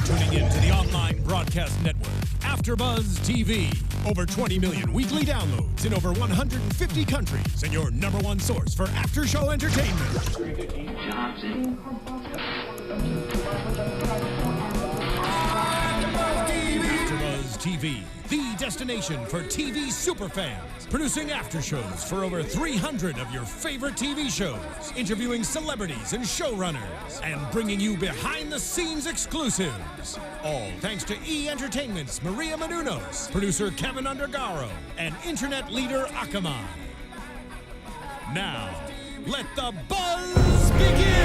tuning in to the online broadcast network, AfterBuzz TV. Over 20 million weekly downloads in over 150 countries, and your number one source for after-show entertainment. AfterBuzz TV, the destination for TV superfans. Producing after shows for over 300 of your favorite TV shows, interviewing celebrities and showrunners, and bringing you behind-the-scenes exclusives. All thanks to E! Entertainment's Maria Menounos, producer Kevin Undergaro, and internet leader Akamai. Now, let the buzz begin!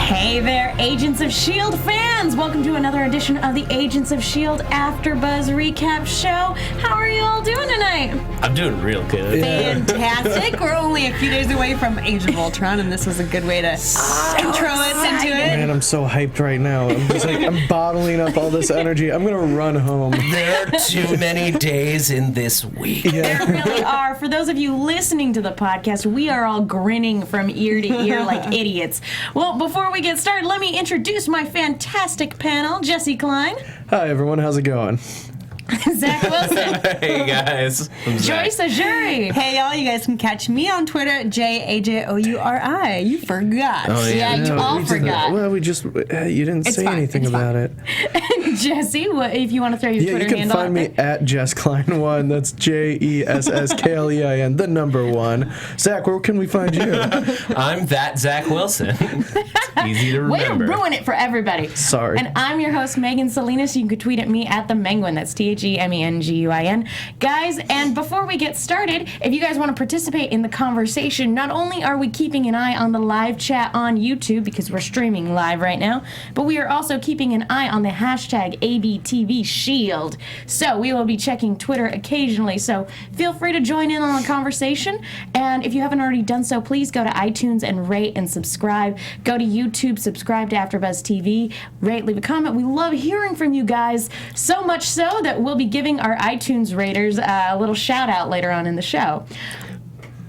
Hey there, Agents of S.H.I.E.L.D. fans! Welcome to another edition of the Agents of S.H.I.E.L.D. AfterBuzz Recap Show. How are you all doing tonight? I'm doing real good. Fantastic. We're only a few days away from Age of Ultron, and this was a good way to intro us into it. Man, I'm so hyped right now. I'm bottling up all this energy. I'm gonna run home. There are too many days in this week. There really are. For those of you listening to the podcast, we are all grinning from ear to ear like idiots. Well, before we get started, let me introduce my fantastic panel. Jesse Klein. Hi, everyone. How's it going? Zach Wilson. Hey, guys. I'm Zach. Joyce Ajouri. Hey, y'all, you guys can catch me on Twitter at JAJOURI. You forgot. Oh, yeah. You all forgot. Well, we just, you didn't say fine, anything it's about it. Jesse, if you want to throw your Yeah, Twitter you can handle find me at JessKlein1. That's JESSKLEIN, the number one. Zach, where can we find you? I'm that Zach Wilson. It's easy to Way to remember. ruin it for everybody. Sorry. And I'm your host, Megan Salinas. You can tweet at me at the Menguin. That's TheMenguin. Guys, and before we get started, if you guys want to participate in the conversation, not only are we keeping an eye on the live chat on YouTube, because we're streaming live right now, but we are also keeping an eye on the hashtag ABTVShield. So we will be checking Twitter occasionally. So feel free to join in on the conversation. And if you haven't already done so, please go to iTunes and rate and subscribe. Go to YouTube, subscribe to AfterBuzz TV, rate, leave a comment. We love hearing from you guys, so much so that we'll be giving our iTunes raters a little shout out later on in the show.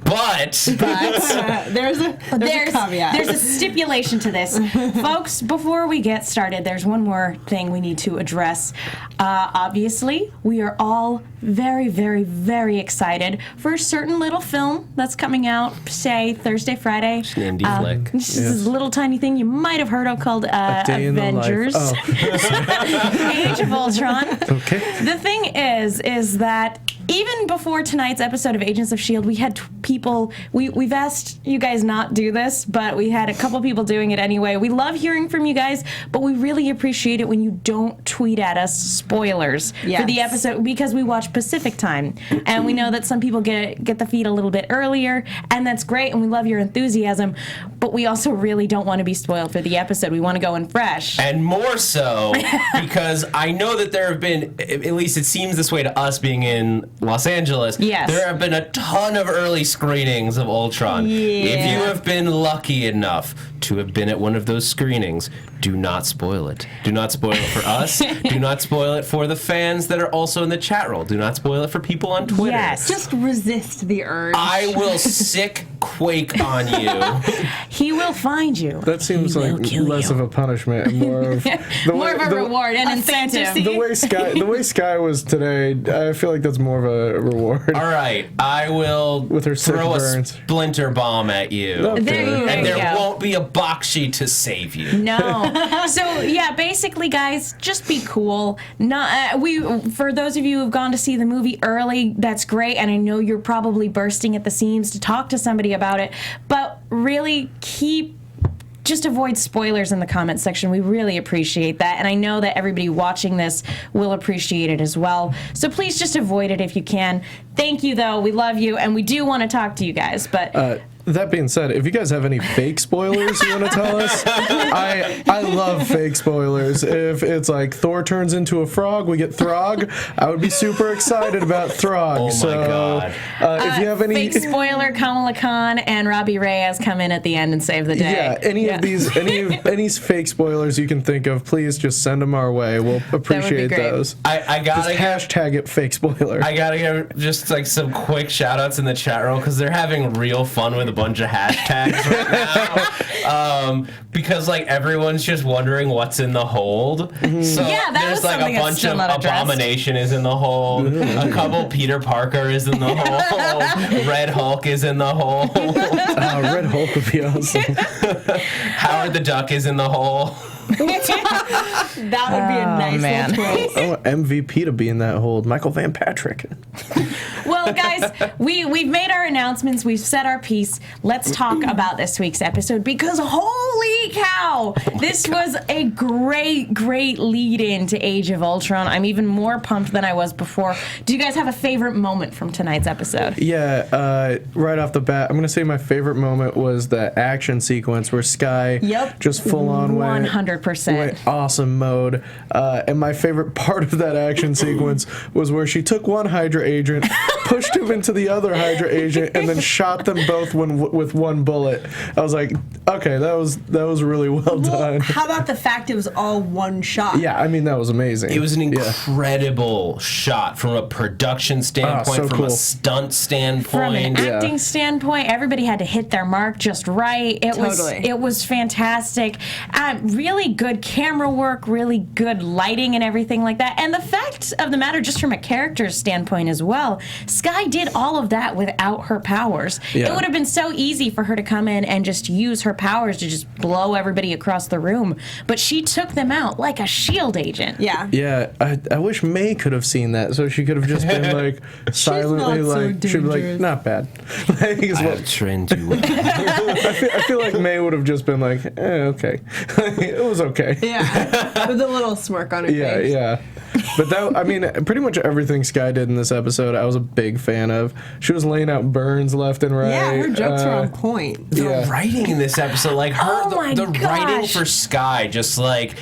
But there's a caveat. There's a stipulation to this. Folks, before we get started, there's one more thing we need to address. Obviously, we are all very, very, very excited for a certain little film that's coming out, say, Thursday, Friday. Just an indie flick. This is a little tiny thing you might have heard of called Avengers. Age of Ultron. Okay. The thing is that even before tonight's episode of Agents of S.H.I.E.L.D., we had people, we've asked you guys not do this, but we had a couple people doing it anyway. We love hearing from you guys, but we really appreciate it when you don't tweet at us spoilers for the episode, because we watch Pacific time, and we know that some people get the feed a little bit earlier, and that's great, and we love your enthusiasm, but we also really don't want to be spoiled for the episode. We want to go in fresh. And more so because I know that there have been, at least it seems this way to us being in Los Angeles, there have been a ton of early screenings of Ultron. If you have been lucky enough to have been at one of those screenings, do not spoil it. Do not spoil it for us. Do not spoil it for the fans that are also in the chat roll. Do not spoil it for people on Twitter. Yes. Just resist the urge. I will sick quake on you. He will find you. That seems like less of a punishment and more of more of a reward and incentive. The way Sky was today, I feel like that's more of a reward. All right, I will With her throw a burns. splinter bomb at you. Okay. There you go. Won't be a box sheet to save you. No. So yeah, basically, guys, just be cool. Not for those of you who've gone to see the movie early, that's great, and I know you're probably bursting at the seams to talk to somebody about it. But really, just avoid spoilers in the comment section. We really appreciate that, and I know that everybody watching this will appreciate it as well. So please just avoid it if you can. Thank you, though. We love you, and we do want to talk to you guys. But That being said, if you guys have any fake spoilers you want to tell us, I love fake spoilers. If it's like Thor turns into a frog, we get Throg, I would be super excited about Throg. Oh my God. If you have any fake spoiler, Kamala Khan and Robbie Reyes come in at the end and save the day. Yeah, any fake spoilers you can think of, please just send them our way. We'll appreciate great. those. I gotta just hashtag it fake spoiler. I gotta give just like some quick shout outs in the chat room because they're having real fun with a bunch of hashtags right now because like everyone's just wondering what's in the hold. So there's like a bunch of Abomination is in the hold. A couple Peter Parker is in the hole. Red Hulk is in the hole. Red Hulk would be awesome. Howard the Duck is in the hole. That would be a nice little twist. I want MVP to be in that hold. Michael Van Patrick. Well, guys, we've made our announcements. We've said our piece. Let's talk about this week's episode because holy cow, this was a great lead-in to Age of Ultron. I'm even more pumped than I was before. Do you guys have a favorite moment from tonight's episode? Yeah, right off the bat, I'm going to say my favorite moment was the action sequence where Skye just full-on went 100%. awesome mode. And my favorite part of that action sequence was where she took one Hydra agent, pushed him into the other Hydra agent, and then shot them both with one bullet. I was like, okay, that was really well done. How about the fact it was all one shot? Yeah, I mean, that was amazing. It was an incredible shot from a production standpoint, from a stunt standpoint. From an acting standpoint, everybody had to hit their mark just right. It was fantastic. Really good camera work, really good lighting and everything like that. And the fact of the matter, just from a character's standpoint as well, Skye did all of that without her powers. It would have been so easy for her to come in and just use her powers to just blow everybody across the room. But she took them out like a S.H.I.E.L.D. agent. Yeah, I wish May could have seen that, so she could have just been like silently like, she'd be like, not bad. I have trained you well. I feel like May would have just been like, okay. It was okay. Yeah, with a little smirk on her face. Yeah. But that, I mean, pretty much everything Skye did in this episode, I was a big fan of. She was laying out burns left and right. Yeah, her jokes are on point. The writing in this episode, like the writing for Skye, just like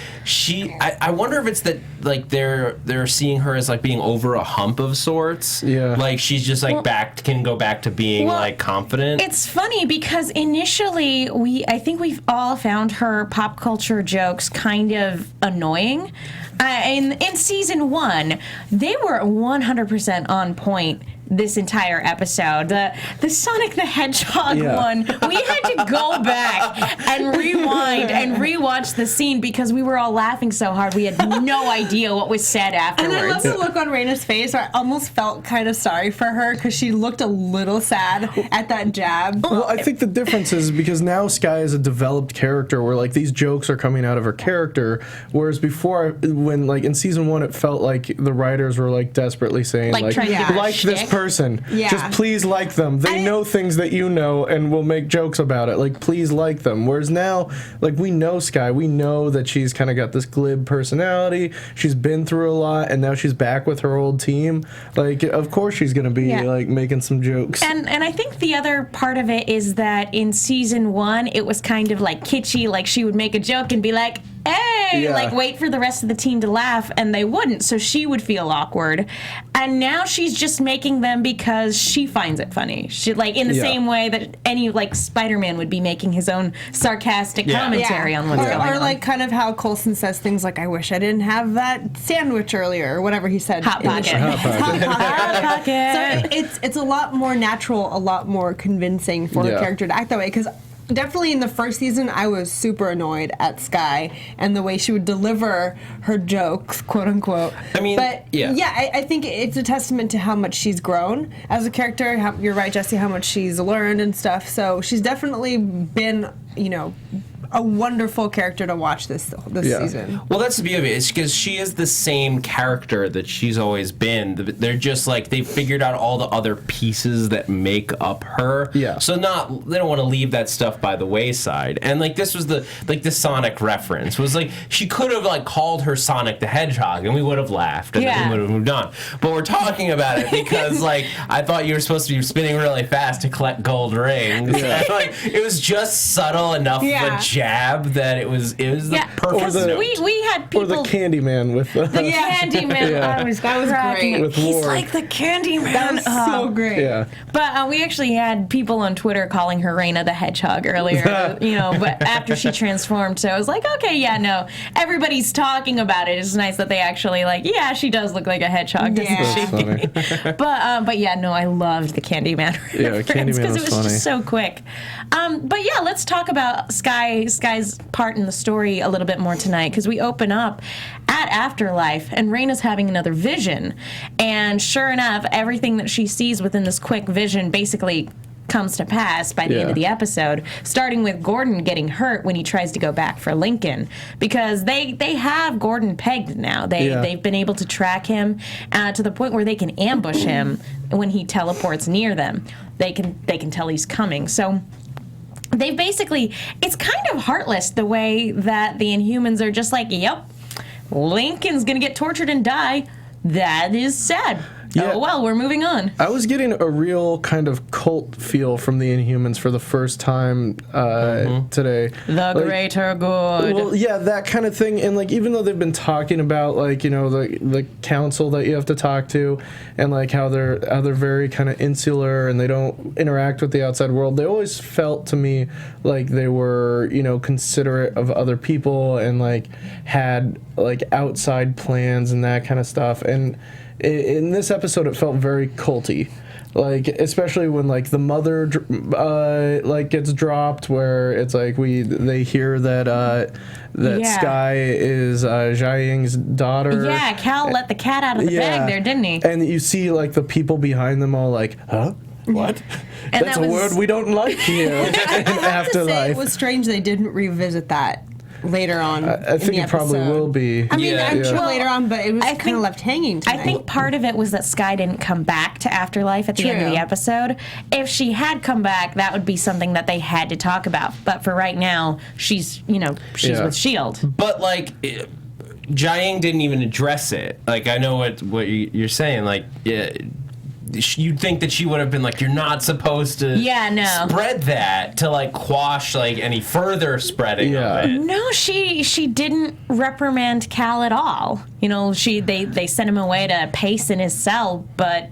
I wonder if it's that like they're seeing her as like being over a hump of sorts. Yeah, like she's just like can go back to being like confident. It's funny because initially I think we've all found her pop culture jokes kind of annoying. In season 1, they were 100% on point this entire episode. The Sonic the Hedgehog one, we had to go back and rewind and rewatch the scene because we were all laughing so hard we had no idea what was said afterwards. And I love the look on Raina's face. I almost felt kind of sorry for her because she looked a little sad at that jab. Well, I think the difference is because now Skye is a developed character where like these jokes are coming out of her character, whereas before when like in season 1 it felt like the writers were like desperately saying like this person, just please like them. They know things that you know and will make jokes about it. Like please like them. Whereas now, like we know Skye, we know that she's kind of got this glib personality. She's been through a lot, and now she's back with her old team. Like of course she's gonna be like making some jokes. And I think the other part of it is that in season 1 it was kind of like kitschy. Like she would make a joke and be like, hey, like wait for the rest of the team to laugh, and they wouldn't, so she would feel awkward. And now she's just making them because she finds it funny. She like in the same way that any like Spider-Man would be making his own sarcastic commentary on what's going on. Or like kind of how Coulson says things like, I wish I didn't have that sandwich earlier, or whatever he said. Hot Pocket. Hot Pocket. So it's a lot more natural, a lot more convincing for a character to act that way, because definitely in the first season, I was super annoyed at Skye and the way she would deliver her jokes, quote unquote. I mean, but I think it's a testament to how much she's grown as a character. You're right, Jesse, how much she's learned and stuff. So she's definitely been, a wonderful character to watch this season. Well, that's the beauty of it. It's because she is the same character that she's always been. They're just like they figured out all the other pieces that make up her. Yeah. So they don't want to leave that stuff by the wayside. And like this was the Sonic reference was like she could have like called her Sonic the Hedgehog and we would have laughed and then we would have moved on. But we're talking about it because like I thought you were supposed to be spinning really fast to collect gold rings. Yeah. And, like it was just subtle enough of a jab that it was the perfect note. We had people... Or the Candyman with the Candyman. Yeah. I was cracking. With He's Ward. like the Candyman. That was so great. Yeah. But we actually had people on Twitter calling her Raina the Hedgehog earlier, but after she transformed, so I was like, okay, yeah, no. Everybody's talking about it. It's nice that they actually she does look like a hedgehog, doesn't she? That's funny. But yeah, no, I loved the Candyman reference Candyman because it was funny. just so quick. But yeah, let's talk about Sky's part in the story a little bit more tonight, because we open up at Afterlife and Raina's having another vision, and sure enough, everything that she sees within this quick vision basically comes to pass by the end of the episode, starting with Gordon getting hurt when he tries to go back for Lincoln, because they have Gordon pegged now. They've been able to track him to the point where they can ambush him when he teleports near them. They can tell he's coming. So they basically, it's kind of heartless the way that the Inhumans are just like, yep, Lincoln's gonna get tortured and die. That is sad. Yeah. Oh, well, we're moving on. I was getting a real kind of cult feel from the Inhumans for the first time today. The greater good. Well, yeah, that kind of thing. And, even though they've been talking about, the council that you have to talk to, and, how they're very kind of insular and they don't interact with the outside world, they always felt to me like they were, considerate of other people and, had, outside plans and that kind of stuff. And in this episode, it felt very culty, especially when the mother gets dropped, where it's they hear that Sky is Jiaying's daughter. Yeah, Cal let the cat out of the bag there, didn't he? And you see the people behind them all huh? What? And That's a word we don't like here in I have to say, Afterlife. it was strange they didn't revisit that later on. I think it probably will be. I mean, I'm sure Well, later on, but it was kind of left hanging tonight. I think part of it was that Sky didn't come back to Afterlife at the end of the episode. If she had come back, that would be something that they had to talk about. But for right now, she's with S.H.I.E.L.D. But Jiaying didn't even address it. I know what you're saying. You'd think that she would have been you're not supposed to spread that to quash any further spreading of it. No, she didn't reprimand Cal at all. They sent him away to pace in his cell, but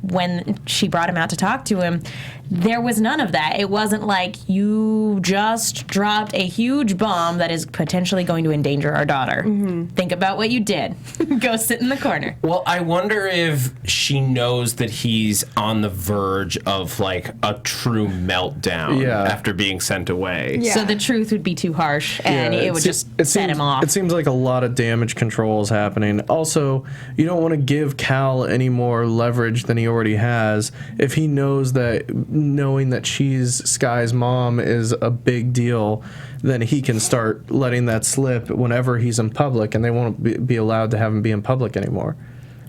when she brought him out to talk to him, there was none of that. It wasn't you just dropped a huge bomb that is potentially going to endanger our daughter. Mm-hmm. Think about what you did. Go sit in the corner. Well, I wonder if she knows that he's on the verge of a true meltdown after being sent away. Yeah. So the truth would be too harsh, and it would just set him off. It seems like a lot of damage control is happening. Also, you don't want to give Cal any more leverage than he already has. If he knows that knowing that she's Sky's mom is a big deal, then he can start letting that slip whenever he's in public, and they won't be allowed to have him be in public anymore.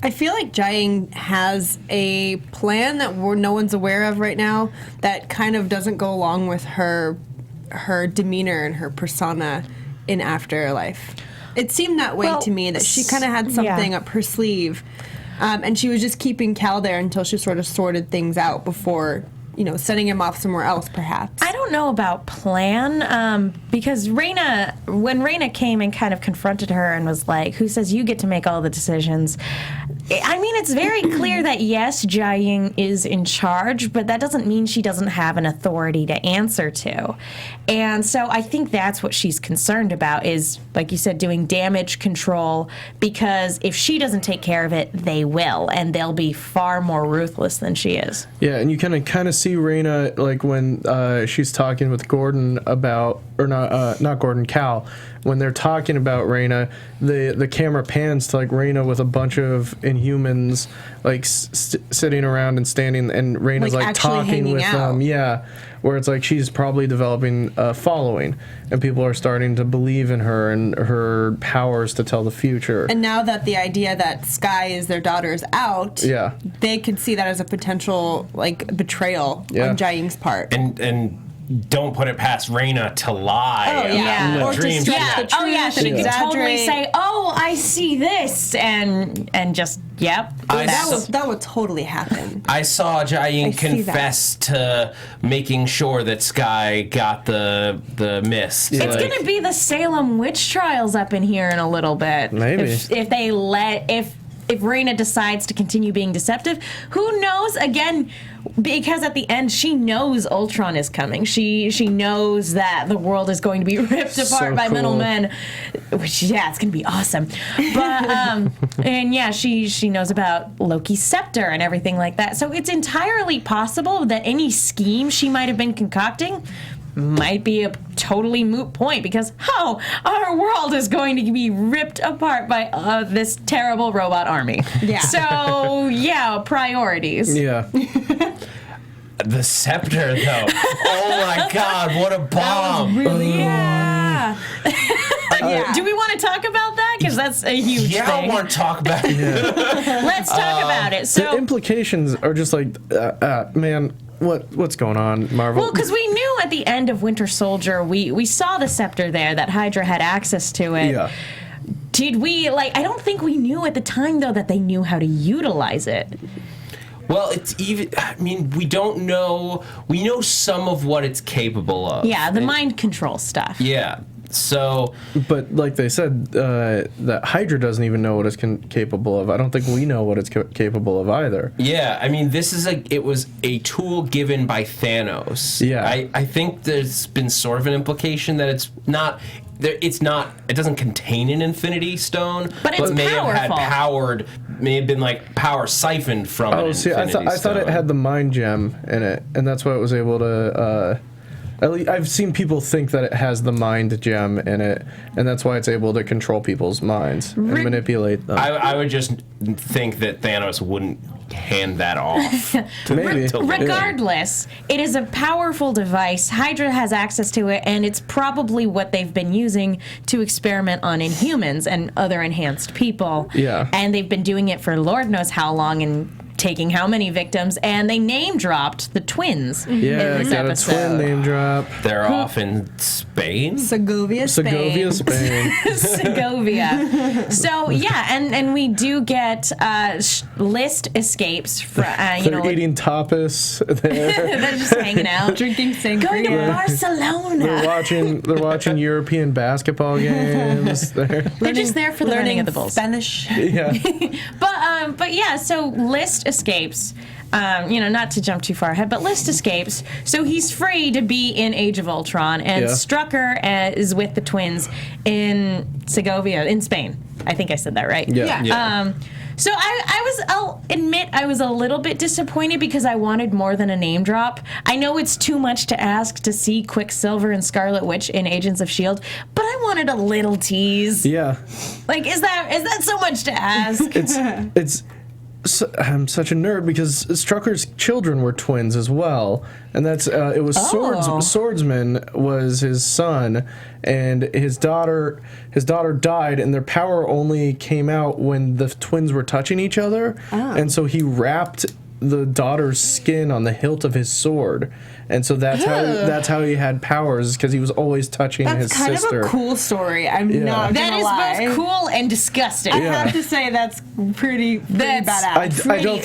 I feel like Jiaying has a plan that no one's aware of right now that kind of doesn't go along with her demeanor and her persona in Afterlife. It seemed that way to me, that she kind of had something up her sleeve, and she was just keeping Cal there until she sort of sorted things out before sending him off somewhere else, perhaps. I don't know about plan, because when Raina came and kind of confronted her and was like, who says you get to make all the decisions? I mean, it's very clear that, yes, Jiaying is in charge, but that doesn't mean she doesn't have an authority to answer to. And so I think that's what she's concerned about is, like you said, doing damage control, because if she doesn't take care of it, they will, and they'll be far more ruthless than she is. Yeah, and you kind of see Raina, when she's talking with Gordon about, or not Gordon, Cal, when they're talking about Raina, the camera pans to Raina with a bunch of Inhumans sitting around and standing, and Raina's talking with them. Yeah, where it's she's probably developing a following, and people are starting to believe in her and her powers to tell the future. And now that the idea that Sky is their daughter is out, they could see that as a potential betrayal on Jiaying's part. And don't put it past Raina to lie. Oh, yeah. The Or to dreams. stretch the truth. So she could totally say, I see this, and just yep. That would totally happen. I saw Jiaying confess to making sure that Sky got the mist. It's gonna be the Salem witch trials up in here in a little bit. Maybe if they if Raina decides to continue being deceptive, who knows? Again, because at the end she knows Ultron is coming. She knows that the world is going to be ripped apart by middlemen. Which it's gonna be awesome. But and yeah, she knows about Loki's scepter and everything like that. So it's entirely possible that any scheme she might have been concocting might be a totally moot point because our world is going to be ripped apart by this terrible robot army. Yeah. So yeah, priorities. Yeah. The scepter, though. Oh my God! What a bomb! Yeah. Do we want to talk about that? Because that's a huge thing. I want to talk about it. Let's talk about it. So the implications are just like, man. What's going on, Marvel? Well, because we knew at the end of Winter Soldier, we saw the scepter there, that Hydra had access to it. Yeah. Did we, I don't think we knew at the time, though, that they knew how to utilize it. Well, we don't know. We know some of what it's capable of. Yeah, the mind control stuff. Yeah. So, but like they said, that Hydra doesn't even know what it's capable of. I don't think we know what it's capable of either. Yeah, I mean, it was a tool given by Thanos. Yeah, I think there's been sort of an implication that it's not. It doesn't contain an Infinity Stone, but may powerful. May have been power siphoned from an Infinity Stone. I thought it had the mind gem in it, and that's why it was able to. At least I've seen people think that it has the mind gem in it, and that's why it's able to control people's minds and manipulate them. I would just think that Thanos wouldn't hand that off. Maybe. Regardless, it is a powerful device. Hydra has access to it, and it's probably what they've been using to experiment on Inhumans and other enhanced people. Yeah. And they've been doing it for Lord knows how long and taking how many victims, and they name dropped the twins in this got episode. A twin name drop. They're off in Spain? Segovia, Spain. Segovia. So yeah, and we do get list escapes from they're eating tapas there. They're just hanging out, drinking sangria. Going to Barcelona. They're watching European basketball games. They're just there for the learning of the Bulls. Spanish. Yeah. But yeah, so List escapes. Not to jump too far ahead, but List escapes. So he's free to be in Age of Ultron, and Strucker is with the twins in Segovia, in Spain. I think I said that right. Yeah. So I'll admit I was a little bit disappointed because I wanted more than a name drop. I know it's too much to ask to see Quicksilver and Scarlet Witch in Agents of S.H.I.E.L.D., but I wanted a little tease. Yeah. Is that so much to ask? I'm such a nerd because Strucker's children were twins as well, and that's it was Swordsman was his son, and his daughter died, and their power only came out when the twins were touching each other, and so he wrapped the daughter's skin on the hilt of his sword, and so that's how he had powers, because he was always touching his sister. That's kind of a cool story. I'm not gonna lie. That is both cool and disgusting. I have to say that's pretty badass. I don't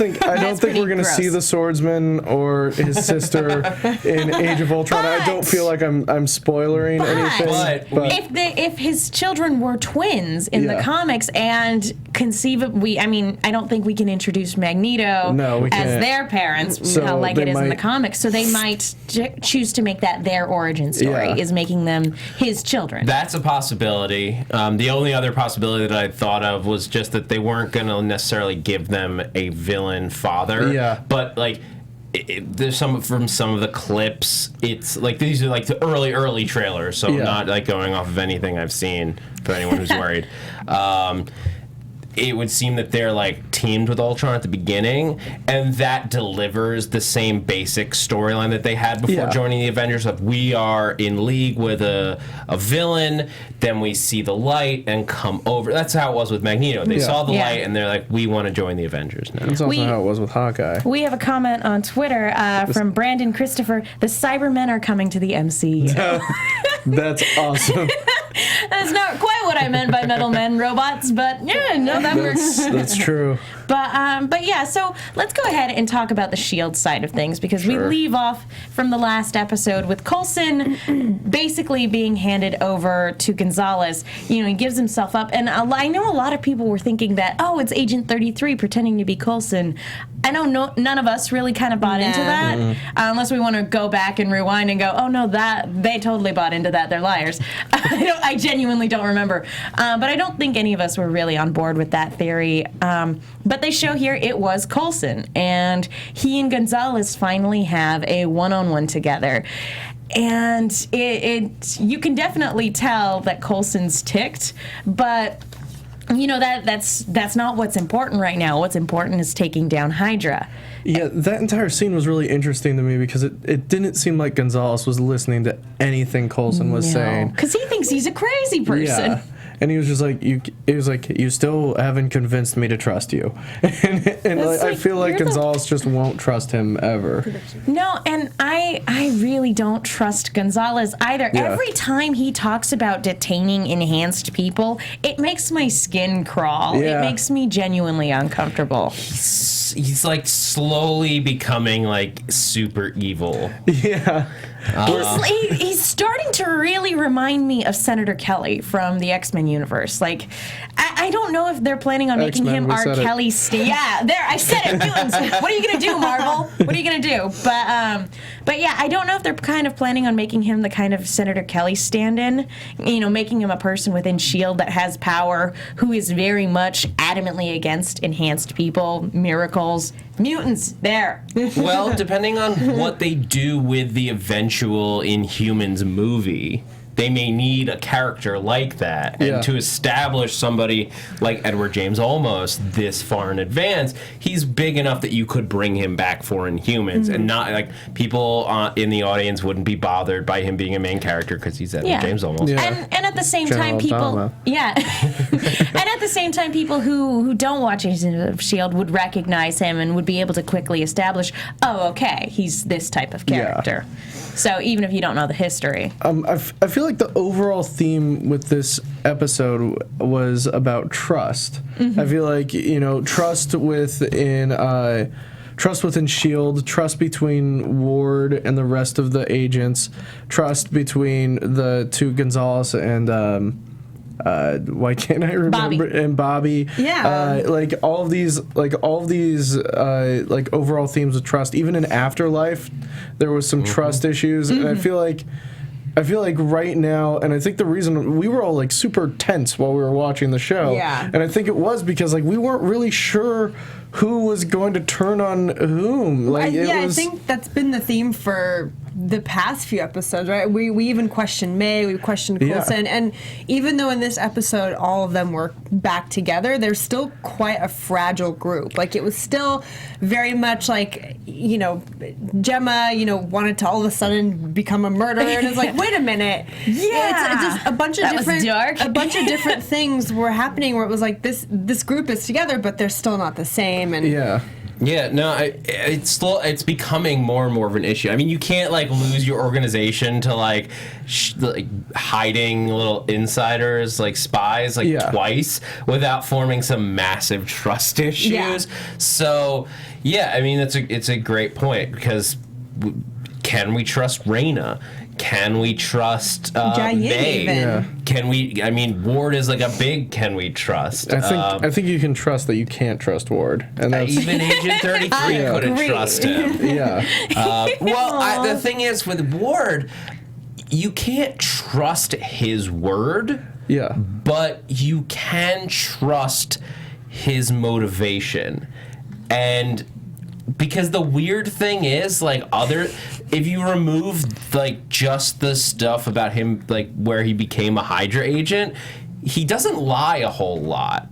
think we're gonna see the Swordsman or his sister in Age of Ultron. I don't feel like I'm spoilering anything. But if his children were twins in the comics, and conceivably, I don't think we can introduce Magneto as their parents, so like it is in the comics. So they might choose to make that their origin story, is making them his children. That's a possibility. The only other possibility that I thought of was just that they weren't going to necessarily give them a villain father. Yeah. But there's some of the clips. It's these are the early trailers, so not going off of anything I've seen for anyone who's worried. It would seem that they're teamed with Ultron at the beginning, and that delivers the same basic storyline that they had before joining the Avengers. We are in league with a villain, then we see the light and come over. That's how it was with Magneto. They saw the light and they're like, we want to join the Avengers now. That's also how it was with Hawkeye. We have a comment on Twitter from Brandon Christopher. The Cybermen are coming to the MCU. That's awesome. That's not quite what I meant by metal men robots, but yeah, no, that works. That's true. But yeah, so let's go ahead and talk about the S.H.I.E.L.D. side of things, because we leave off from the last episode with Coulson basically being handed over to Gonzalez. You know, he gives himself up, and I know a lot of people were thinking that, oh, it's Agent 33 pretending to be Coulson. I know none of us really kind of bought into that, unless we want to go back and rewind and go, oh no, that they totally bought into that. They're liars. I genuinely don't remember, but I don't think any of us were really on board with that theory. But they show here it was Coulson, and he and Gonzalez finally have a one-on-one together. And you can definitely tell that Coulson's ticked, but you know that's not what's important right now. What's important is taking down Hydra. Yeah, that entire scene was really interesting to me because it didn't seem like Gonzalez was listening to anything Coulson was saying. Because he thinks he's a crazy person. Yeah. And he was just like, you still haven't convinced me to trust you. and I feel like Gonzalez just won't trust him ever. No, and I really don't trust Gonzalez either. Yeah. Every time he talks about detaining enhanced people, it makes my skin crawl. Yeah. It makes me genuinely uncomfortable. He's like slowly becoming like super evil. Yeah. He's starting to really remind me of Senator Kelly from the X-Men universe. Like, I don't know if they're planning on making him R. Kelly. Yeah, there, I said it. Mutants. What are you gonna do, Marvel? What are you gonna do? But yeah, I don't know if they're kind of planning on making him the kind of Senator Kelly stand-in. You know, making him a person within S.H.I.E.L.D. that has power, who is very much adamantly against enhanced people, miracles, mutants. There. Well, depending on what they do with the eventual Inhumans movie, they may need a character like that. And to establish somebody like Edward James Olmos this far in advance, he's big enough that you could bring him back for Inhumans. And not like people in the audience wouldn't be bothered by him being a main character because he's Edward James Olmos. Yeah. And at the same time, people... and at the same time, people who don't watch Agents of S.H.I.E.L.D. would recognize him and would be able to quickly establish, oh, okay, he's this type of character. So even if you don't know the history. I feel like the overall theme with this episode was about trust. I feel like, you know, trust within S.H.I.E.L.D., trust between Ward and the rest of the agents, trust between the two Gonzalez and why can't I remember? Bobby. And Bobby. Yeah. Like all of these overall themes of trust. Even in Afterlife, there was some trust issues, and I feel like right now, and I think the reason we were all like super tense while we were watching the show, and I think it was because like we weren't really sure who was going to turn on whom. Like I think that's been the theme for the past few episodes, right? We even questioned May, we questioned Coulson, and even though in this episode all of them were back together, there's still quite a fragile group. Like it was still very much like, you know, Gemma, you know, wanted to all of a sudden become a murderer, and it's like, wait a minute, it's just a bunch of different things were happening where it was like this group is together, but they're still not the same, and it's becoming more and more of an issue. I mean, you can't like lose your organization to like hiding little insiders, like spies, twice without forming some massive trust issues. Yeah. So, I mean, it's a great point because can we trust Raina? Can we trust May? Yeah. Can we? I mean, Ward is like a big. Can we trust? I think you can trust that you can't trust Ward, and that's, even Agent 33 couldn't trust him. The thing is with Ward, you can't trust his word. Yeah, but you can trust his motivation, and because the weird thing is if you remove like just the stuff about him like where he became a Hydra agent, he doesn't lie a whole lot.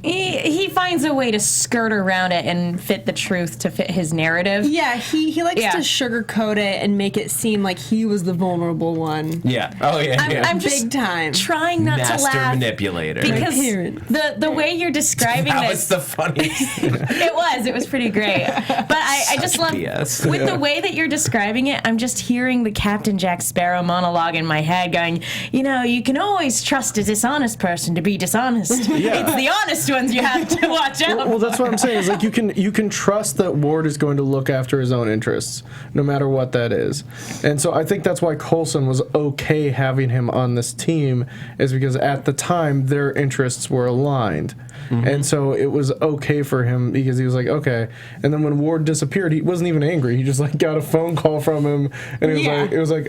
he finds a way to skirt around it and fit the truth to fit his narrative. Yeah, he likes to sugarcoat it and make it seem like he was the vulnerable one. Yeah. Oh yeah. I'm just big time trying not to laugh. Master manipulator. Because the way you're describing that this, was the funniest. it was pretty great. But I just love BS. with the way that you're describing it. I'm just hearing the Captain Jack Sparrow monologue in my head, going, you can always trust a dishonest person to be dishonest. Yeah. It's the honest ones you have to watch out. Well, that's what I'm saying. Is like you can trust that Ward is going to look after his own interests, no matter what that is. And so I think that's why Coulson was okay having him on this team, is because at the time their interests were aligned. Mm-hmm. And so it was okay for him because he was like, okay. And then when Ward disappeared, he wasn't even angry. He just like got a phone call from him, and it was like,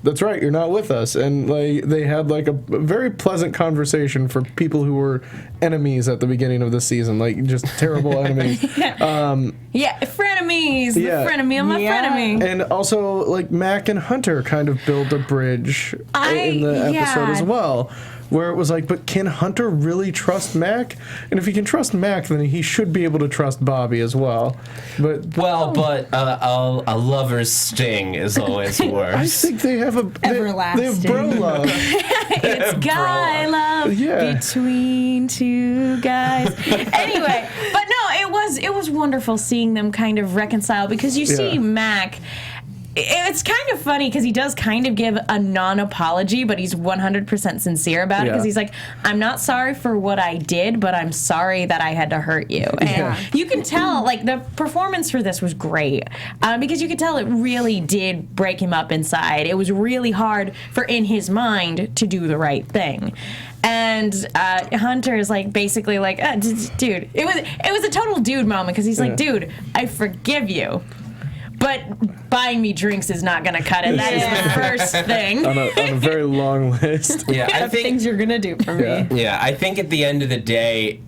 that's right, you're not with us. And like they had like a very pleasant conversation for people who were enemies at the beginning of the season, like just terrible enemies. Frenemies. The frenemy of my frenemy. And also like Mac and Hunter kind of build a bridge in the episode as well, where it was like, but can Hunter really trust Mac? And if he can trust Mac, then he should be able to trust Bobby as well. But a lover's sting is always worse. I think they have everlasting. They have bro love. It's guy love between two guys. Anyway, but no, it was wonderful seeing them kind of reconcile, because you see Mac. It's kind of funny because he does kind of give a non-apology, but he's 100% sincere about it, because he's like, I'm not sorry for what I did, but I'm sorry that I had to hurt you. And you can tell, like, the performance for this was great, because you could tell it really did break him up inside. It was really hard for, in his mind, to do the right thing. And Hunter is like basically like, dude, it was a total dude moment, because he's like, dude, I forgive you, but buying me drinks is not going to cut it. That is the first thing. on a very long list. Yeah, I think things you're going to do for me. Yeah, I think at the end of the day,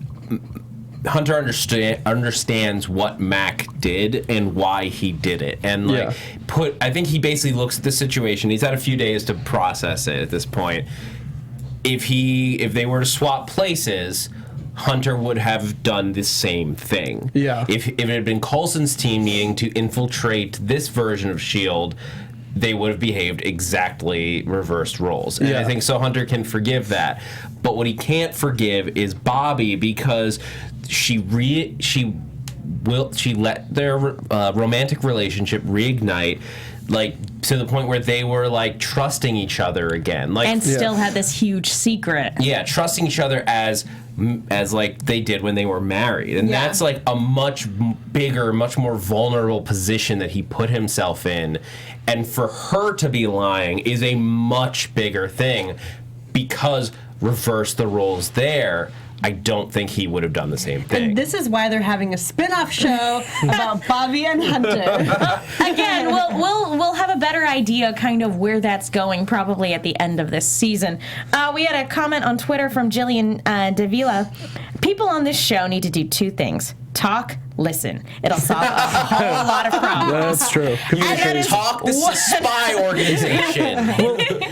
Hunter understands what Mac did and why he did it. And I think he basically looks at the situation. He's had a few days to process it at this point. If they were to swap places, Hunter would have done the same thing. Yeah. If it had been Coulson's team needing to infiltrate this version of S.H.I.E.L.D., they would have behaved exactly reversed roles. And I think so Hunter can forgive that. But what he can't forgive is Bobby, because she let their romantic relationship reignite, like, to the point where they were like trusting each other again, like, and still had this huge secret. Yeah, trusting each other as like they did when they were married, and that's like a much bigger, much more vulnerable position that he put himself in, and for her to be lying is a much bigger thing, because reverse the roles there, I don't think he would have done the same thing. And this is why they're having a spin-off show about Bobby and Hunter. Again, we'll have a better idea kind of where that's going probably at the end of this season. We had a comment on Twitter from Jillian Davila. People on this show need to do two things: talk, listen. It'll solve a whole lot of problems. That's true. Communication. Talk. This is a spy organization.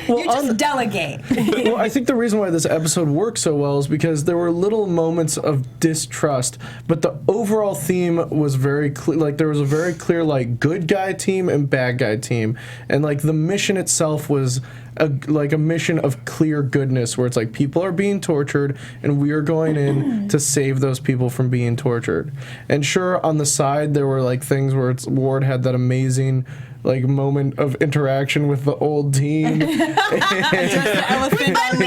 You just delegate. Well, I think the reason why this episode worked so well is because there were little moments of distrust, but the overall theme was very clear. Like, there was a very clear, like, good guy team and bad guy team, and like the mission itself was a mission of clear goodness, where it's like people are being tortured and we are going in to save those people from being tortured. And sure, on the side there were like things where Ward had that amazing like moment of interaction with the old team. We finally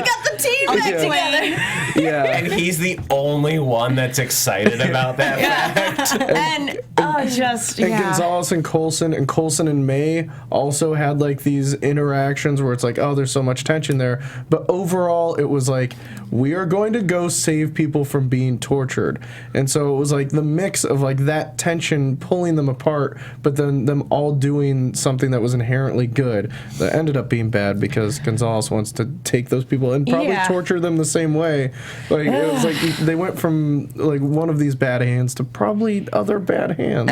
got the team back together. Yeah. And he's the only one that's excited about that fact. And Gonzalez and Coulson and May also had like these interactions where it's like, oh, there's so much tension there. But overall, it was like, we are going to go save people from being tortured. And so it was like the mix of like that tension pulling them apart, but then them all doing something that was inherently good that ended up being bad, because Gonzalez wants to take those people and probably torture them the same way. Like, it was like they went from like one of these bad hands to probably other bad hands.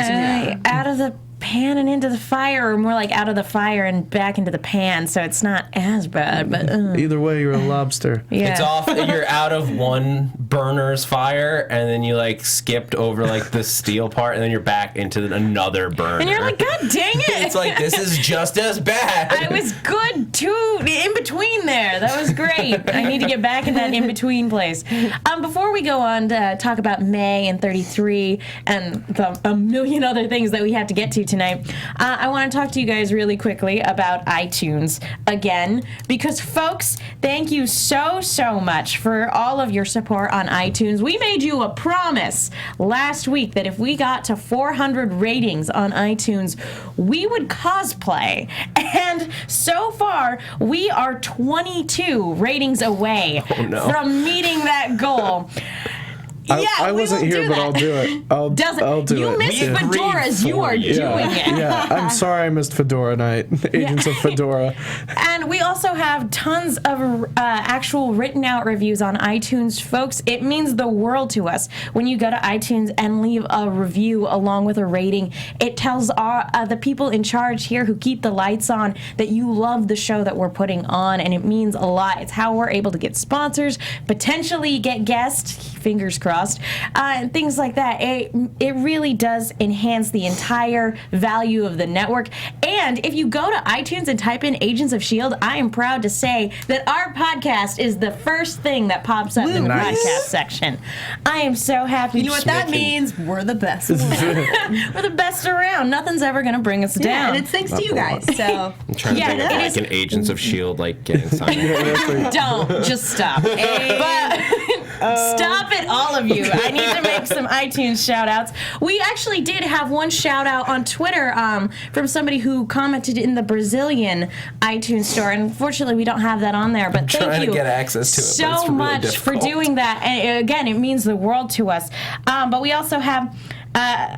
Out of the panning into the fire, or more like out of the fire and back into the pan, so it's not as bad. But either way, you're a lobster. yeah. It's off. You're out of one burner's fire, and then you like skipped over like the steel part, and then you're back into another burner. And you're like, God dang it! It's like, this is just as bad. I was good too, in between there. That was great. I need to get back in that in between place. Before we go on to talk about May and 33 and a million other things that we have to get to tonight, I want to talk to you guys really quickly about iTunes again, because folks, thank you so much for all of your support on iTunes. We made you a promise last week that if we got to 400 ratings on iTunes, we would cosplay. And so far, we are 22 ratings away from meeting that goal. I wasn't here, but I'll do it. I'll do it. You missed fedoras. You are doing it. Yeah, I'm sorry I missed Fedora Night. Agents of Fedora. And we also have tons of actual written out reviews on iTunes, folks. It means the world to us when you go to iTunes and leave a review along with a rating. It tells the people in charge here who keep the lights on that you love the show that we're putting on, and it means a lot. It's how we're able to get sponsors, potentially get guests, fingers crossed, and things like that. It really does enhance the entire value of the network. And if you go to iTunes and type in Agents of S.H.I.E.L.D., I am proud to say that our podcast is the first thing that pops up in the podcast section. I am so happy. You know what that means? We're the best. We're the best around. Nothing's ever going to bring us down. And it's thanks to you guys. So I'm trying to think of like an Agents of S.H.I.E.L.D. like getting signed. Don't. Just stop. But stop it, all of you. I need to make some iTunes shout-outs. We actually did have one shout-out on Twitter from somebody who commented in the Brazilian iTunes store. And unfortunately, we don't have that on there. But thank you to get access to it, so much for doing that. And again, it means the world to us. But we also have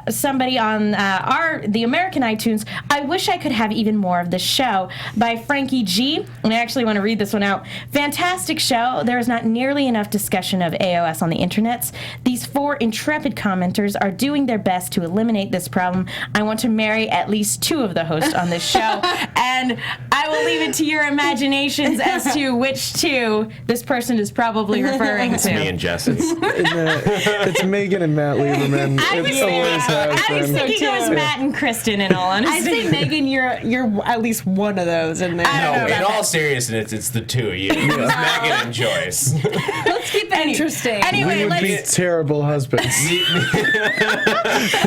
somebody on the American iTunes. I wish I could have even more of this show, by Frankie G. And I actually want to read this one out. Fantastic show. There is not nearly enough discussion of AOS on the internets. These 4 intrepid commenters are doing their best to eliminate this problem. I want to marry at least 2 of the hosts on this show, and I will leave it to your imaginations as to which 2 this person is probably referring to. Me and Jesse. It's Megan and Matt Lieberman. I was thinking it was Matt and Kristen, in all honesty. I'd say, Megan, you're at least one of those in there. No, in all seriousness, it's the 2 of you. It's Megan and Joyce. Let's keep it interesting. Anyway, we would be terrible husbands.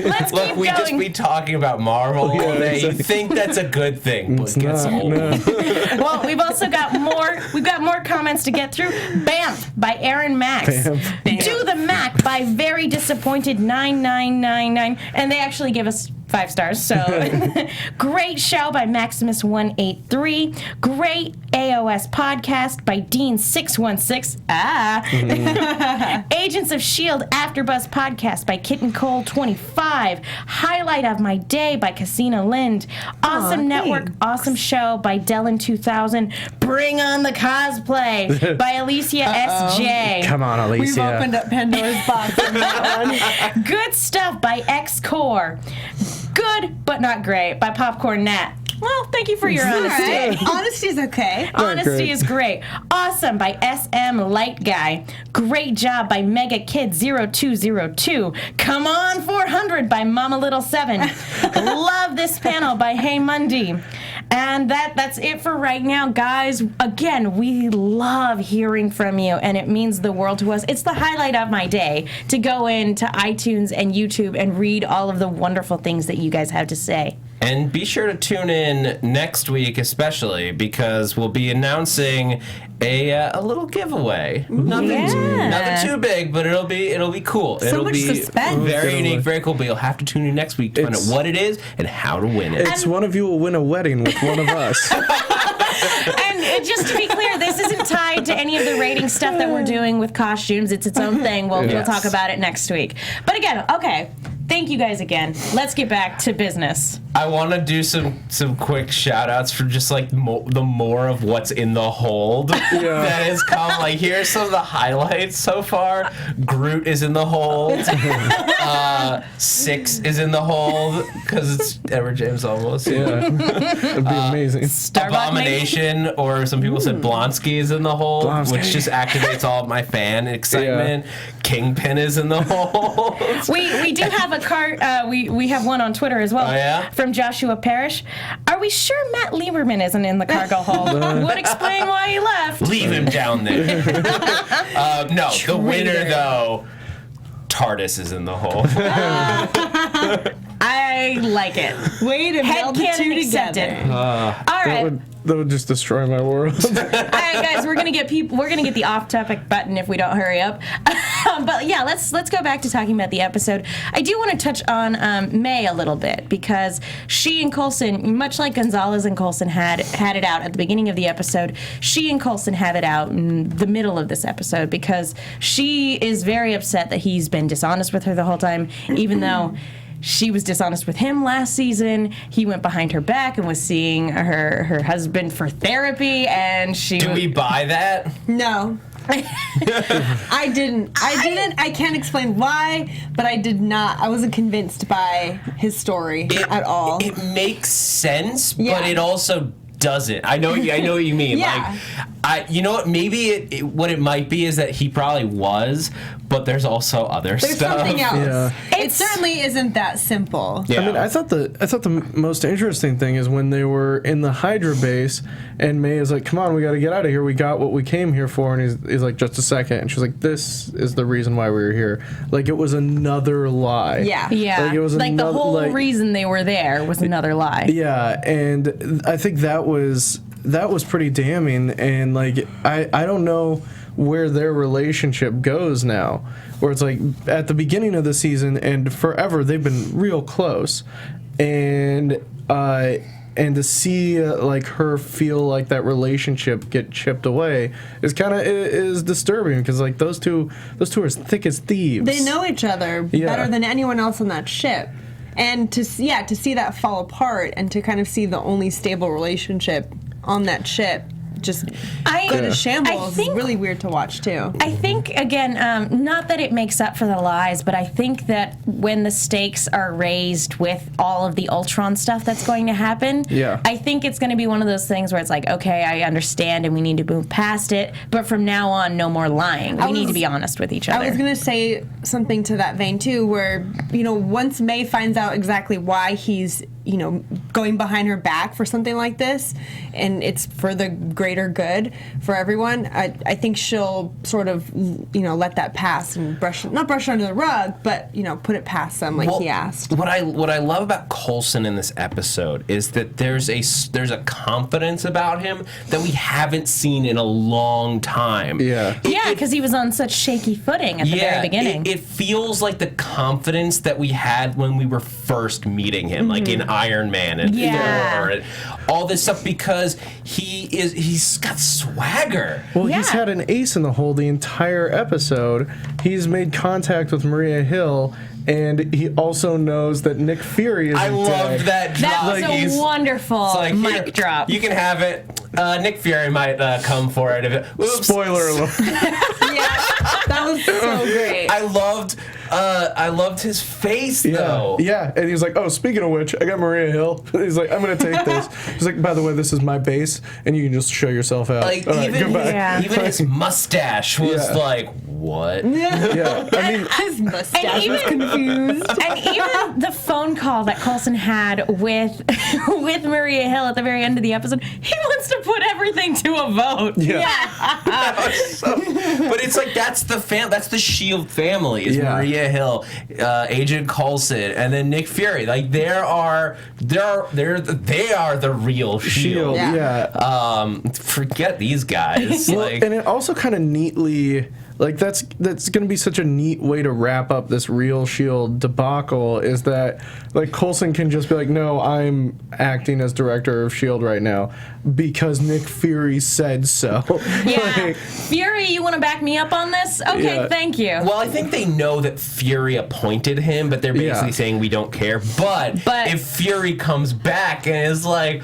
let's Look, keep we going. just be talking about Marvel all day. You think that's a good thing, but it gets old. No. Well, we've also got more. We've got more comments to get through. Bamf by Aaron Max. Do the Mac by Very Disappointed 9999, and they actually give us 5 stars. So great show by Maximus183. Great AOS podcast by Dean616. Agents of S.H.I.E.L.D. AfterBuzz podcast by Kitten Cole 25. Highlight of my day by Casina Lind. Awesome network, awesome show by Dellin 2000. Bring on the cosplay by Alicia S.J. Come on, Alicia. We've opened up Pandora's box on that one. Good stuff by X-Core. Good, but not great by Popcorn Nat. Well, thank you for your honesty. Right. Honesty is okay. Honesty is great. Awesome by SM Light Guy. Great job by Mega Kid 0202. Come on 400 by Mama Little 7. Love this panel by Hey Mundi. And that's it for right now, guys. Again, we love hearing from you, and it means the world to us. It's the highlight of my day to go into iTunes and YouTube and read all of the wonderful things that you guys have to say. And be sure to tune in next week, especially, because we'll be announcing a little giveaway. Nothing too big, but it'll be cool. It'll much be suspense. very unique, very cool. But you'll have to tune in next week to find out what it is and how to win it. It's one of you will win a wedding with one of us. And just to be clear, this isn't tied to any of the rating stuff that we're doing with costumes. It's its own thing. We'll talk about it next week. But again, okay. thank you guys again. Let's get back to business. I want to do some quick shout outs for just like the more of what's in the hold that has come. Like, here's some of the highlights so far. Groot is in the hold. Six is in the hold because it's Edward James almost. Yeah, it'd be amazing. Abomination, or some people said Blonsky is in the hold, Blonsky. which just activates all of my fan excitement. Kingpin is in the hold. We do have a card. We have one on Twitter as well. Oh, yeah? From Joshua Parrish. Are we sure Matt Lieberman isn't in the cargo hold? Would explain why he left. Leave him down there. No, the winner though, TARDIS is in the hole. I like it. Way to meld the two accepted. together. All right. That would just destroy my world. All right, guys, we're gonna get the off-topic button if we don't hurry up. But yeah, let's go back to talking about the episode. I do want to touch on May a little bit because she and Coulson, much like Gonzalez and Coulson had it out at the beginning of the episode, she and Coulson have it out in the middle of this episode because she is very upset that he's been dishonest with her the whole time, even though she was dishonest with him last season. He went behind her back and was seeing her husband for therapy, and she... Do we buy that? No. I didn't. I can't explain why, but I did not. I wasn't convinced by his story at all. It makes sense, Yeah. but it also doesn't. I know what you mean. Yeah. Like, you know what? Maybe what it might be is that he probably was, but there's also other There's stuff. something else. Yeah. It certainly isn't that simple. Yeah. I mean, I thought the most interesting thing is when they were in the Hydra base, and May is like, "Come on, we got to get out of here. We got what we came here for." And he's like, "Just a second." And she's like, "This is the reason why we were here." Like it was another lie. Yeah. Yeah, Like, it was the another, whole like- reason they were there was another lie. Yeah, and I think that was pretty damning, and like I don't know where their relationship goes now, where it's like at the beginning of the season and forever they've been real close, and to see like her feel like that relationship get chipped away is kind of is disturbing because like those two are as thick as thieves. They know each other better than anyone else on that ship. And to see that fall apart and to kind of see the only stable relationship on that ship just go to shambles is really weird to watch too. I think, again, not that it makes up for the lies, but I think that when the stakes are raised with all of the Ultron stuff that's going to happen, I think it's going to be one of those things where it's like, okay, I understand and we need to move past it, but from now on, no more lying. We need to be honest with each other. I was going to say something to that vein too, where, once May finds out exactly why he's, going behind her back for something like this, and it's for the greater good for everyone, I think she'll sort of, let that pass and not brush it under the rug, but, put it past them like he asked. What I love about Coulson in this episode is that there's a confidence about him that we haven't seen in a long time. Yeah. Because he was on such shaky footing at the very beginning. It feels like the confidence that we had when we were first meeting him, like in Iron Man and Thor and all this stuff, because he's got swagger. Well, he's had an ace in the hole the entire episode. He's made contact with Maria Hill, and he also knows that Nick Fury is dead. Loved that drop. That was a wonderful mic drop. You can have it. Nick Fury might come for it. Spoiler alert. That was so great. I loved his face though. Yeah, and he was like, "Oh, speaking of which, I got Maria Hill." He's like, "I'm gonna take this." He's like, "By the way, this is my base, and you can just show yourself out." Like All right, goodbye. even his mustache was like, what? Yeah, I mean, his mustache was confused. And even the phone call that Coulson had with Maria Hill at the very end of the episode, he wants to put everything to a vote. But it's like that's the S.H.I.E.L.D. family. Is Maria Hill, Agent Coulson, and then Nick Fury. Like they are the real S.H.I.E.L.D. Yeah. Forget these guys. Well, and it also kind of neatly like that's going to be such a neat way to wrap up this real S.H.I.E.L.D. debacle, is that like Coulson can just be like, no, I'm acting as director of S.H.I.E.L.D. right now because Nick Fury said so. Yeah. Like, Fury, you want to back me up on this? Okay, Yeah. thank you. Well, I think they know that Fury appointed him, but they're basically saying we don't care. But if Fury comes back and is like,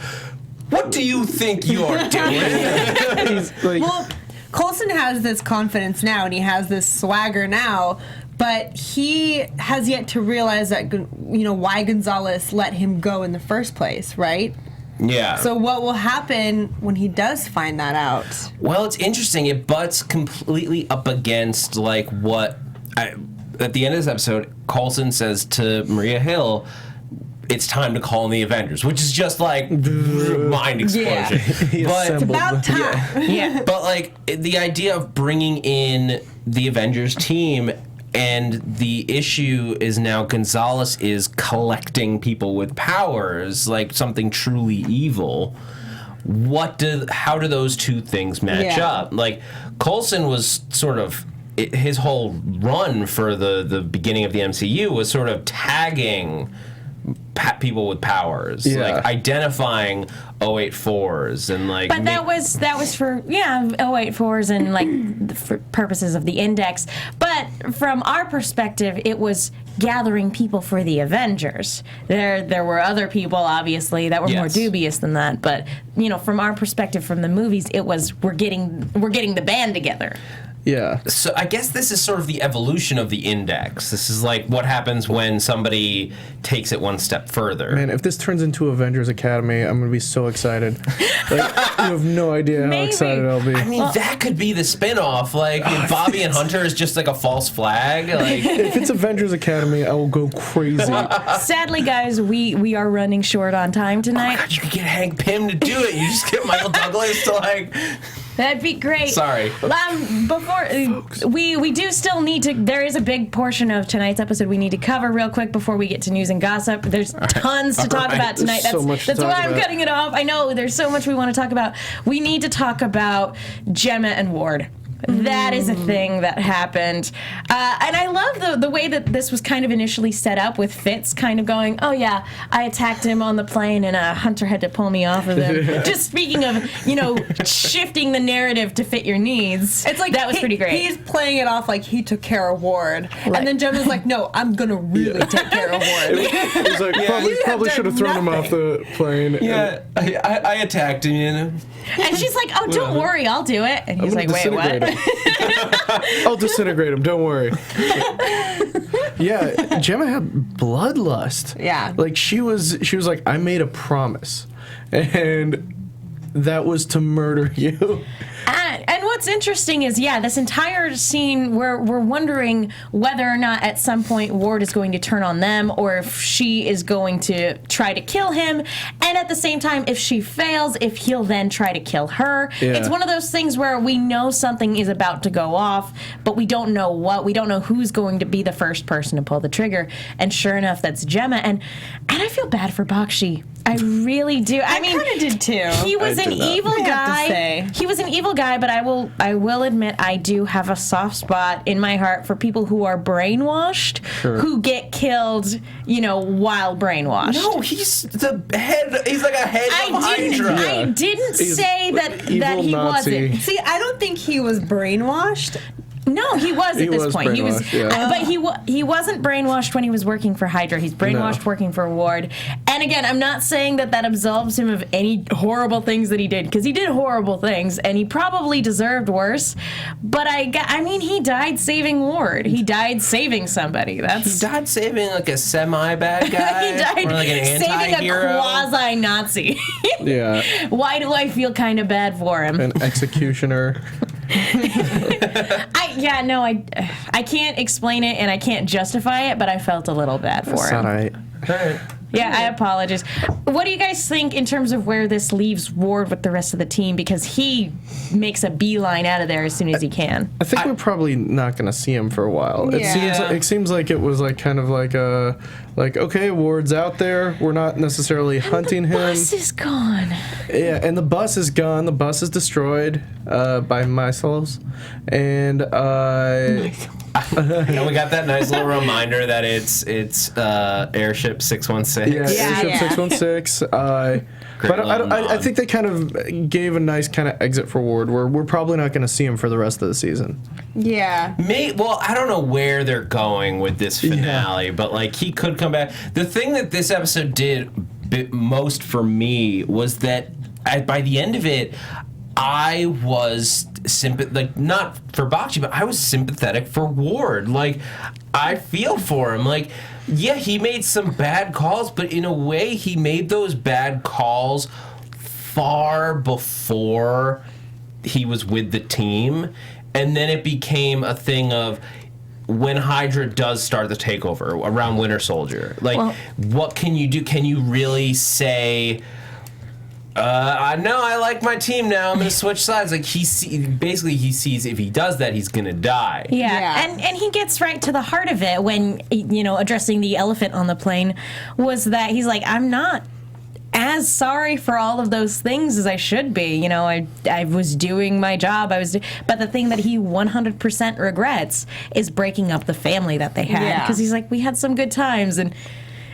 what do you think you're doing? he's like, Well, Coulson has this confidence now, and he has this swagger now, but he has yet to realize that, why Gonzalez let him go in the first place, right? Yeah. So what will happen when he does find that out? Well, it's interesting. It butts completely up against like what at the end of this episode, Coulson says to Maria Hill, it's time to call in the Avengers, which is just like mind explosion. But It's about time. Yeah. But like the idea of bringing in the Avengers team, and the issue is now Gonzalez is collecting people with powers, like something truly evil. How do those two things match up? Like Coulson was sort of his whole run for the beginning of the MCU was sort of tagging people with powers, like identifying 084s and like. But that was for 084s and like for purposes of the index. But from our perspective, it was gathering people for the Avengers. There were other people obviously that were more dubious than that. But from our perspective, from the movies, it was we're getting the band together. Yeah. So I guess this is sort of the evolution of the index. This is like what happens when somebody takes it one step further. Man, if this turns into Avengers Academy, I'm going to be so excited. Like, you have no idea how excited I'll be. I mean, that could be the spin-off. Like, Bobby and Hunter is just like a false flag. Like, if it's Avengers Academy, I will go crazy. Sadly, guys, we are running short on time tonight. oh my God, you could get Hank Pym to do it. You just get Michael Douglas to like. That'd be great. Sorry. Before we do still need to. There is a big portion of tonight's episode we need to cover real quick before we get to news and gossip. There's tons to talk about tonight. There's so much to that's talk why I'm about. cutting it off. I know there's so much we want to talk about. We need to talk about Gemma and Ward. That is a thing that happened. And I love the way that this was kind of initially set up with Fitz kind of going, oh yeah, I attacked him on the plane and Hunter had to pull me off of him. Just speaking of, shifting the narrative to fit your needs. It's like that was pretty great. He's playing it off like he took care of Ward. And then Gemma's like, no, I'm going to really take care of Ward. He's like, probably should have thrown him off the plane. Yeah, I attacked him, And she's like, oh, don't worry, I'll do it. And he's like, wait, what? I'll disintegrate him, don't worry. Yeah, Gemma had bloodlust. Yeah. Like she was like, I made a promise. And that was to murder you. And what's interesting is, this entire scene, we're wondering whether or not at some point Ward is going to turn on them or if she is going to try to kill him. And at the same time, if she fails, if he'll then try to kill her. Yeah. It's one of those things where we know something is about to go off, but we don't know what. We don't know who's going to be the first person to pull the trigger. And sure enough, that's Gemma. And I feel bad for Bakshi. I really do. I mean, kind of did too. He was an evil I have to guy. say. He was an evil guy, but I will admit I do have a soft spot in my heart for people who are brainwashed, who get killed, while brainwashed. No, he's the head. He's like a head of Hydra. I didn't say that he Nazi. wasn't. See, I don't think he was brainwashed. No, he was at this point. He was, brainwashed, but he wasn't brainwashed when he was working for Hydra. He's brainwashed working for Ward. And again, I'm not saying that absolves him of any horrible things that he did, because he did horrible things, and he probably deserved worse. But I mean, he died saving Ward. He died saving somebody. He died saving like a semi-bad guy. He died or like an saving anti-hero. a quasi-Nazi. Yeah. Why do I feel kind of bad for him? An executioner. I can't explain it and I can't justify it, but I felt a little bad for him. All right. Yeah, I apologize. What do you guys think in terms of where this leaves Ward with the rest of the team? Because he makes a beeline out of there as soon as he can. I think we're probably not going to see him for a while. Yeah. It seems like it was like kind of like okay, Ward's out there. We're not necessarily hunting him. The bus is gone. Yeah, and the bus is gone. The bus is destroyed by missiles, and and we got that nice little reminder that it's Airship 616. Yeah, Airship 616. But I think they kind of gave a nice kind of exit for Ward, where we're probably not going to see him for the rest of the season. Yeah. Well, I don't know where they're going with this finale, but like he could come back. The thing that this episode did most for me was that by the end of it, I was not for Bakshi, but I was sympathetic for Ward. Like, I feel for him. Like, yeah, he made some bad calls, but in a way, he made those bad calls far before he was with the team, and then it became a thing of when Hydra does start the takeover around Winter Soldier. Like, what can you do? Can you really say, I know I like my team now, I'm going to switch sides? Like, he sees if he does that, he's going to die. Yeah. And he gets right to the heart of it when, addressing the elephant on the plane, was that he's like, I'm not as sorry for all of those things as I should be. I was doing my job. But the thing that he 100% regrets is breaking up the family that they had. Because he's like, we had some good times, and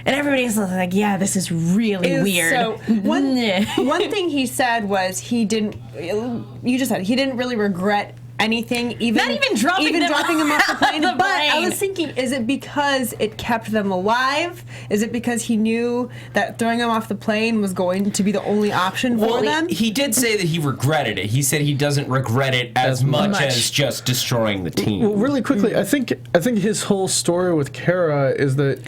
everybody's like, yeah, this is really weird. So one thing he said was you just said he didn't really regret anything, not even dropping him off the plane. But I was thinking, is it because it kept them alive? Is it because he knew that throwing them off the plane was going to be the only option for them? He did say that he regretted it. He said he doesn't regret it as much as just destroying the team. Well, really quickly, I think his whole story with Kara is that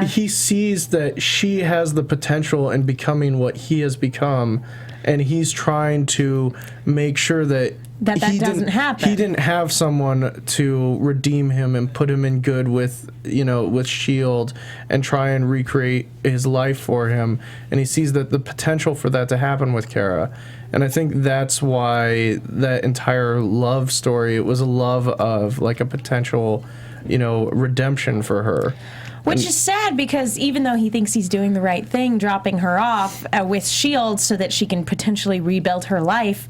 he sees that she has the potential in becoming what he has become, and he's trying to make sure that doesn't happen. He didn't have someone to redeem him and put him in good with S.H.I.E.L.D. and try and recreate his life for him. And he sees that the potential for that to happen with Kara. And I think that's why that entire love story, it was a love of like a potential, redemption for her. Which is sad, because even though he thinks he's doing the right thing, dropping her off with S.H.I.E.L.D. so that she can potentially rebuild her life,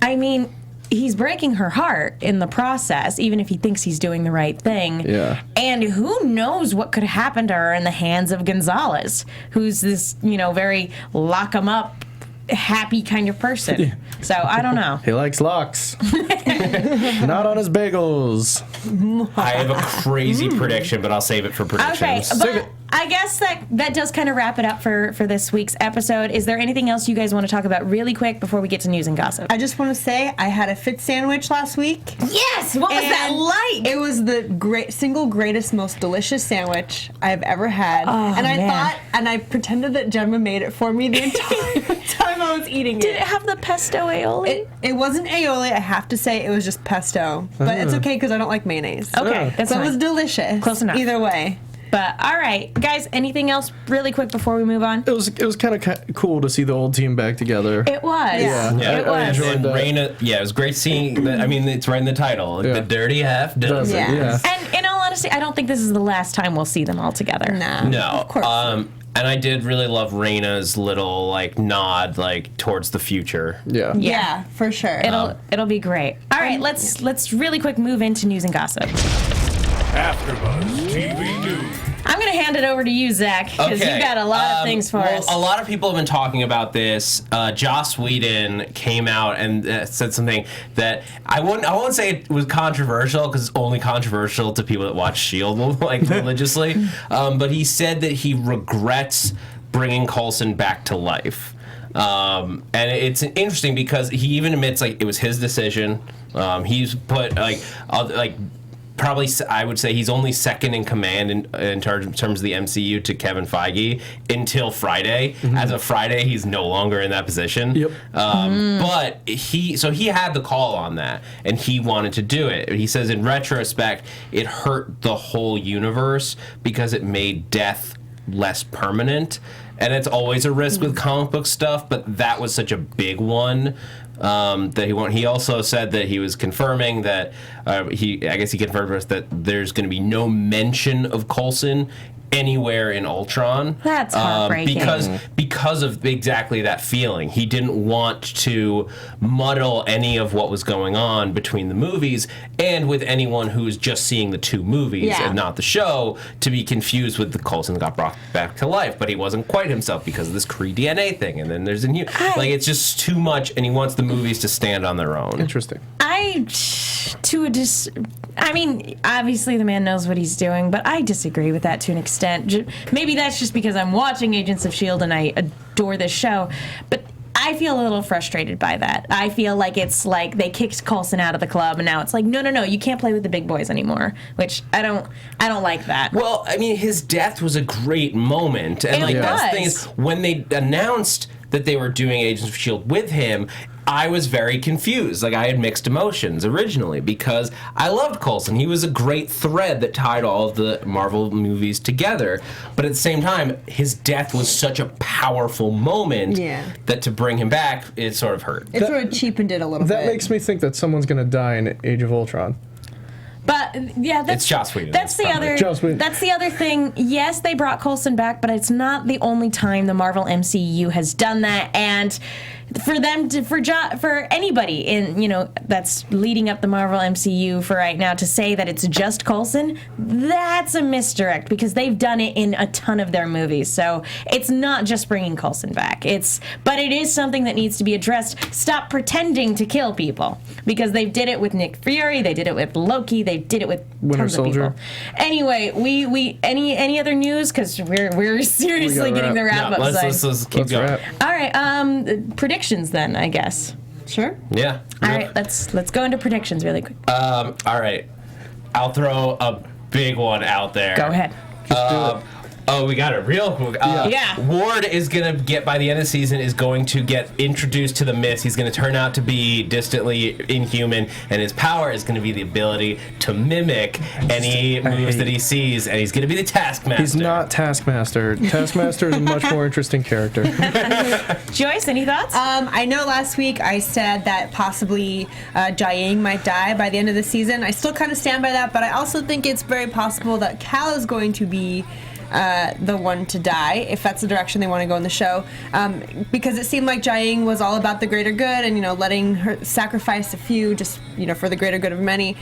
I mean, he's breaking her heart in the process, even if he thinks he's doing the right thing. Yeah. And who knows what could happen to her in the hands of Gonzalez, who's this, very lock 'em up, happy kind of person. So I don't know. He likes locks. Not on his bagels. I have a crazy prediction, but I'll save it for predictions. Okay, but I guess that does kind of wrap it up for this week's episode. Is there anything else you guys want to talk about really quick before we get to news and gossip? I just want to say I had a Fit sandwich last week. Yes! What was that like? It was the single greatest, most delicious sandwich I've ever had. Oh, and man. I pretended that Gemma made it for me the entire time I was eating it. Did it have the pesto aioli? It wasn't aioli, I have to say. It was just pesto. But it's okay because I don't like mayonnaise. Okay, that's fine. So it was delicious. Close enough. Either way. But all right, guys, anything else really quick before we move on? It was kind of cool to see the old team back together. It was. Yeah. It was. I enjoyed that. Raina, it was great seeing that. I mean, it's right in the title. The dirty half dozen. Yeah. And in all honesty, I don't think this is the last time we'll see them all together. No. Of course. And I did really love Raina's little nod towards the future. Yeah, for sure. It'll be great. All right, let's really quick move into news and gossip. AfterBuzz TV News. I'm going to hand it over to you, Zach, because you've got a lot of things for us. A lot of people have been talking about this. Joss Whedon came out and said something that I won't say it was controversial, because it's only controversial to people that watch S.H.I.E.L.D. Religiously. But he said that he regrets bringing Coulson back to life. And it's interesting because he even admits it was his decision. He's put probably, I would say he's only second in command in terms of the MCU to Kevin Feige until Friday. Mm-hmm. As of Friday, he's no longer in that position. Yep. But he had the call on that, and he wanted to do it. He says in retrospect, it hurt the whole universe because it made death less permanent. And it's always a risk with comic book stuff, but that was such a big one that he won. He also said that he was confirming that I guess he confirmed for us that there's going to be no mention of Coulson anywhere in Ultron. That's heartbreaking. Because of exactly that feeling. He didn't want to muddle any of what was going on between the movies and with anyone who is just seeing the two movies and not the show to be confused with the Coulson that got brought back to life. But he wasn't quite himself because of this Kree DNA thing. And then there's like, it's just too much, and he wants the movies to stand on their own. Interesting. I mean, obviously the man knows what he's doing, but I disagree with that to an extent. Maybe that's just because I'm watching Agents of S.H.I.E.L.D. and I adore this show, but I feel a little frustrated by that. I feel like it's like they kicked Coulson out of the club, and now it's like, no, you can't play with the big boys anymore, which I don't like that. Well, I mean, his death was a great moment, and like that's the thing is, when they announced that they were doing Agents of S.H.I.E.L.D. with him, I was very confused. Like, I had mixed emotions originally because I loved Coulson. He was a great thread that tied all of the Marvel movies together. But at the same time, his death was such a powerful moment that to bring him back, it sort of hurt. It sort of cheapened it a little bit. That makes me think that someone's going to die in Age of Ultron. But it's Joss Whedon. That's the other thing. Yes, they brought Coulson back, but it's not the only time the Marvel MCU has done that. And for them to, for anybody in that's leading up the Marvel MCU for right now to say that it's just Coulson, that's a misdirect because they've done it in a ton of their movies. So it's not just bringing Coulson back. But it is something that needs to be addressed. Stop pretending to kill people because they did it with Nick Fury, they did it with Loki, they did it with tons of people. Anyway, we any other news because we're seriously getting the wrap up side. Let's keep going. All right, predictions then, I guess. Sure. Yeah. All right, let's go into predictions really quick. All right, I'll throw a big one out there. Go ahead. We got it real quick. Ward is going to get, by the end of the season, is going to get introduced to the Mist. He's going to turn out to be distantly inhuman, and his power is going to be the ability to mimic any moves that he sees, and he's going to be the Taskmaster. He's not Taskmaster. Taskmaster is a much more interesting character. Joyce, any thoughts? I know last week I said that possibly Jiaying might die by the end of the season. I still kind of stand by that, but I also think it's very possible that Cal is going to be the one to die, if that's the direction they want to go in the show, because it seemed like Jiaying was all about the greater good and letting her sacrifice a few just for the greater good of many.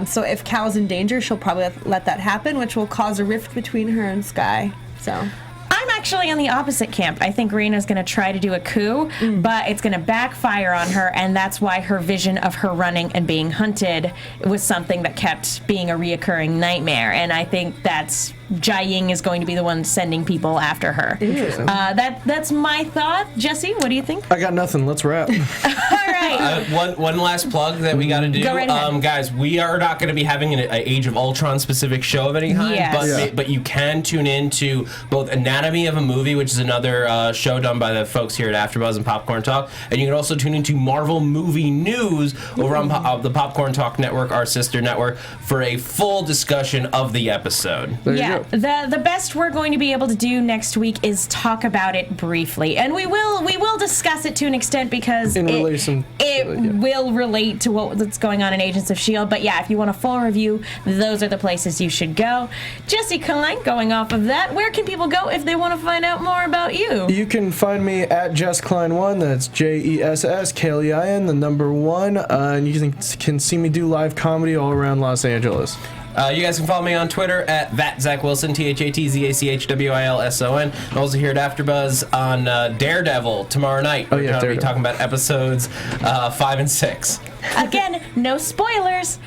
So if Cal's in danger, she'll probably let that happen, which will cause a rift between her and Skye. So I'm actually on the opposite camp. I think Reina's going to try to do a coup, but it's going to backfire on her, and that's why her vision of her running and being hunted was something that kept being a reoccurring nightmare, and I think that's Jiaying is going to be the one sending people after her. That's my thought. Jesse, what do you think? I got nothing. Let's wrap. All right. One last plug that we got to do. Go right ahead. Guys, we are not going to be having an Age of Ultron specific show of any kind, but you can tune in to both Anatomy of a Movie, which is another show done by the folks here at AfterBuzz and Popcorn Talk, and you can also tune into Marvel Movie News over on the Popcorn Talk Network, our sister network, for a full discussion of the episode. There you go. The best we're going to be able to do next week is talk about it briefly, and we will discuss it to an extent because it will relate to what's going on in Agents of S.H.I.E.L.D. But yeah, if you want a full review, those are the places you should go. Jesse Klein, going off of that, where can people go if they want to find out more about you? You can find me at Jess Klein1. That's JessKlein, the number 1, and you can see me do live comedy all around Los Angeles. You guys can follow me on Twitter at @ZachWilson, ThatZachWilson. I'm also here at AfterBuzz on Daredevil tomorrow night. We're going to be talking about episodes 5 and 6. Again, no spoilers.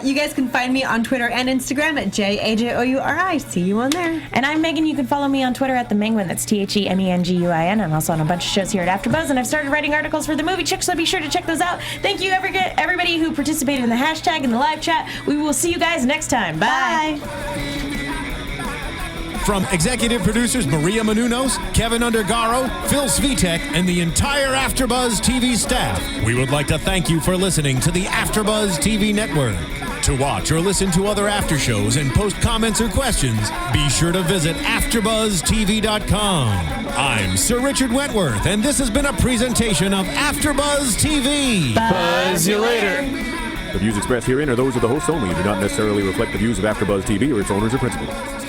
You guys can find me on Twitter and Instagram at JAJOURI. See you on there. And I'm Megan. You can follow me on Twitter at @TheMenguin. That's TheMenguin. I'm also on a bunch of shows here at AfterBuzz, and I've started writing articles for the Movie Chick, so be sure to check those out. Thank you, everybody who participated in the hashtag and the live chat. We will see you guys next time. Bye. From executive producers Maria Menounos, Kevin Undergaro, Phil Svitek, and the entire AfterBuzz TV staff, we would like to thank you for listening to the AfterBuzz TV Network. To watch or listen to other after shows and post comments or questions, be sure to visit AfterBuzzTV.com. I'm Sir Richard Wentworth, and this has been a presentation of AfterBuzz TV. Buzz you later. The views expressed herein are those of the hosts only and do not necessarily reflect the views of AfterBuzz TV or its owners or principals.